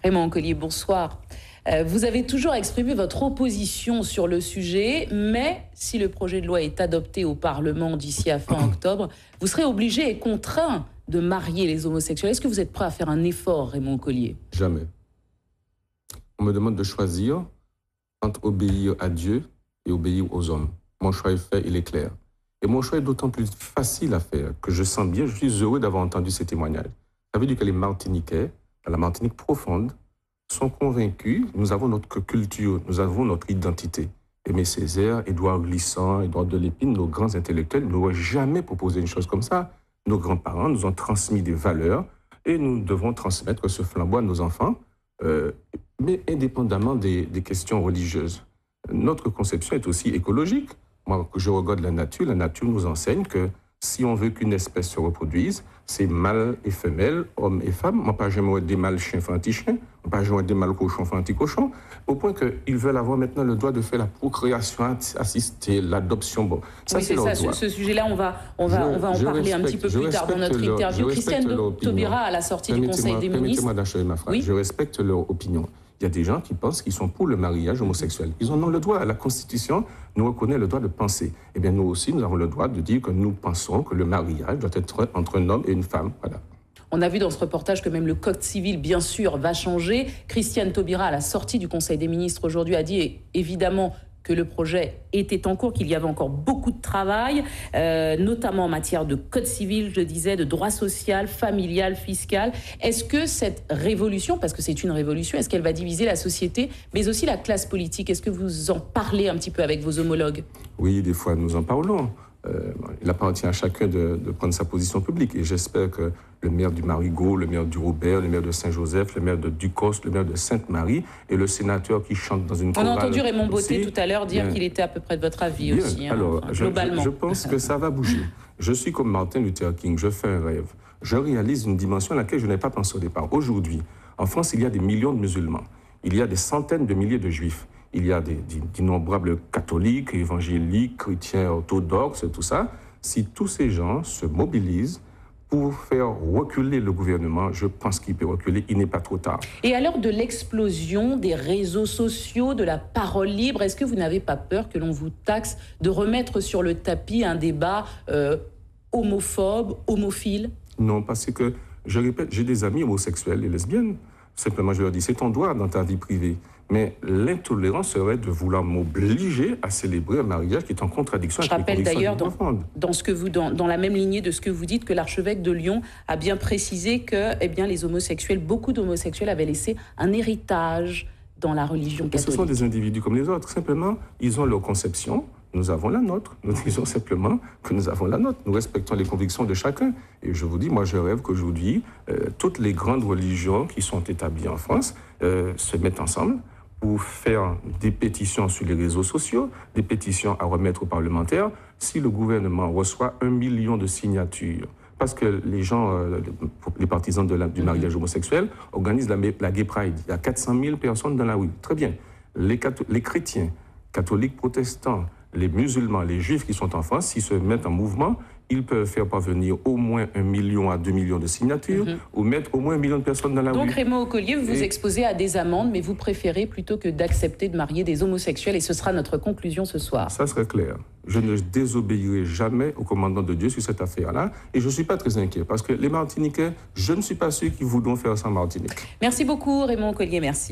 Raymond Collier, bonsoir. Vous avez toujours exprimé votre opposition sur le sujet, mais si le projet de loi est adopté au Parlement d'ici à fin octobre, vous serez obligé et contraint de marier les homosexuels. Est-ce que vous êtes prêt à faire un effort, Raymond Collier? Jamais. On me demande de choisir entre obéir à Dieu et obéir aux hommes. Mon choix est fait, il est clair. Et mon choix est d'autant plus facile à faire que je sens bien, je suis heureux d'avoir entendu ces témoignages. Ça veut dire que les Martiniquais, à la Martinique profonde, sont convaincus, nous avons notre culture, nous avons notre identité. Aimé Césaire, Édouard Glissant, Édouard de Lépine, nos grands intellectuels n'auraient jamais proposé une chose comme ça. Nos grands-parents nous ont transmis des valeurs et nous devons transmettre ce flambeau à nos enfants, mais indépendamment des questions religieuses. Notre conception est aussi écologique. Moi, je regarde la nature nous enseigne que si on veut qu'une espèce se reproduise, c'est mâle et femelle, homme et femme. Moi, pas jamais des mâles chiens font anti-chien, pas jamais des mâles cochons font anti-cochon, au point qu'ils veulent avoir maintenant le droit de faire la procréation assistée, l'adoption. Bon, ça, oui, c'est ça. Ce sujet-là, on va en parler un petit peu plus tard dans notre interview. Christiane Taubira, à la sortie du Conseil des ministres. Permettez-moi d'achever ma phrase. Oui? Je respecte leur opinion. Il y a des gens qui pensent qu'ils sont pour le mariage homosexuel. Ils en ont le droit. La Constitution nous reconnaît le droit de penser. Eh bien, nous aussi, nous avons le droit de dire que nous pensons que le mariage doit être entre un homme et une femme. Voilà. On a vu dans ce reportage que même le Code civil, bien sûr, va changer. Christiane Taubira, à la sortie du Conseil des ministres aujourd'hui, a dit évidemment que le projet était en cours, qu'il y avait encore beaucoup de travail, notamment en matière de code civil, je disais, de droit social, familial, fiscal. Est-ce que cette révolution, parce que c'est une révolution, est-ce qu'elle va diviser la société, mais aussi la classe politique? Est-ce que vous en parlez un petit peu avec vos homologues? Oui, des fois nous en parlons. Il appartient à chacun de prendre sa position publique. Et j'espère que le maire du Marigot, le maire du Robert, le maire de Saint-Joseph, le maire de Ducos, le maire de Sainte-Marie et le sénateur qui chante dans une chorale. On a entendu Raymond Botté tout à l'heure dire qu'il était à peu près de votre avis aussi, alors, globalement. Je pense que ça va bouger. Je suis comme Martin Luther King, je fais un rêve. Je réalise une dimension à laquelle je n'ai pas pensé au départ. Aujourd'hui, en France, il y a des millions de musulmans. Il y a des centaines de milliers de juifs. Il y a d'innombrables catholiques, évangéliques, chrétiens, orthodoxes, tout ça. Si tous ces gens se mobilisent pour faire reculer le gouvernement, je pense qu'il peut reculer, il n'est pas trop tard. Et à l'heure de l'explosion des réseaux sociaux, de la parole libre, est-ce que vous n'avez pas peur que l'on vous taxe de remettre sur le tapis un débat homophobe, homophile? Non, parce que, je répète, j'ai des amis homosexuels et lesbiennes. Simplement, je leur dis, c'est ton droit dans ta vie privée. Mais l'intolérance serait de vouloir m'obliger à célébrer un mariage qui est en contradiction avec les convictions. Je rappelle d'ailleurs, dans la même lignée de ce que vous dites, que l'archevêque de Lyon a bien précisé que les homosexuels, beaucoup d'homosexuels avaient laissé un héritage dans la religion catholique. Ce sont des individus comme les autres. Simplement, ils ont leur conception. Nous avons la nôtre. Nous disons simplement que nous avons la nôtre. Nous respectons les convictions de chacun. Et je vous dis, moi, je rêve qu'aujourd'hui, toutes les grandes religions qui sont établies en France se mettent ensemble pour faire des pétitions sur les réseaux sociaux, des pétitions à remettre aux parlementaires. Si le gouvernement reçoit 1 million de signatures, parce que les gens, les partisans du mariage homosexuel, organisent la Gay Pride. Il y a 400 000 personnes dans la rue. Très bien. Les chrétiens, catholiques, protestants, les musulmans, les juifs qui sont en France, s'ils se mettent en mouvement, ils peuvent faire parvenir au moins 1 million à 2 millions de signatures ou mettre au moins 1 million de personnes dans la rue. Donc Raymond Collier, vous vous exposez à des amendes, mais vous préférez plutôt que d'accepter de marier des homosexuels, et ce sera notre conclusion ce soir. Ça serait clair. Je ne désobéirai jamais au commandant de Dieu sur cette affaire-là, et je ne suis pas très inquiet, parce que les Martiniquais, je ne suis pas sûr qu'ils voudront faire ça en Martinique. Merci beaucoup Raymond Collier, merci.